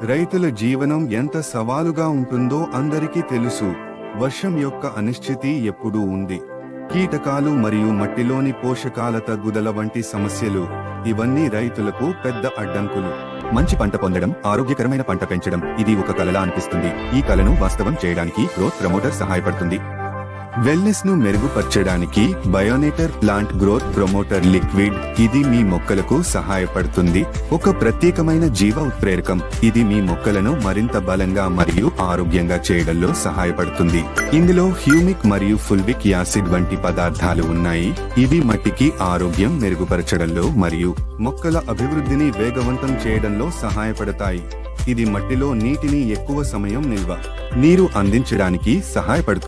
రైతుల జీవనం ఎంత సవాలుగా ఉంటుందో అందరికీ తెలుసు. వర్షం యొక్క అనిశ్చితి ఎప్పుడూ ఉంది. కీటకాలు మరియు మట్టిలోని పోషకాల తగ్గుదల వంటి సమస్యలు, ఇవన్నీ రైతులకు పెద్ద అడ్డంకులు. మంచి పంట పొందడం, ఆరోగ్యకరమైన పంట పెంచడం, ఇది ఒక కలలా అనిపిస్తుంది. ఈ కలను వాస్తవం చేయడానికి గ్రోత్ ప్రమోటర్ సహాయపడుతుంది. వెల్నెస్ ను మెరుగుపరచడానికి బయోనేటర్ ప్లాంట్ గ్రోత్ ప్రమోటర్ లిక్విడ్, ఇది మీ మొక్కలకు సహాయపడుతుంది. ఒక ప్రత్యేకమైన జీవ ఉత్ప్రేరకం, ఇది మీ మొక్కలను మరింత బలంగా మరియు ఆరోగ్యంగా చేయడంలో సహాయపడుతుంది. ఇందులో హ్యూమిక్ మరియు ఫుల్విక్ యాసిడ్ వంటి పదార్థాలు ఉన్నాయి. ఇవి మట్టికి ఆరోగ్యం మెరుగుపరచడంలో మరియు మొక్కల అభివృద్ధిని వేగవంతం చేయడంలో సహాయపడతాయి. ఇది మట్టిలో నీటిని ఎక్కువ సమయం నీరు అందించడానికి సహాయపడుతుంది.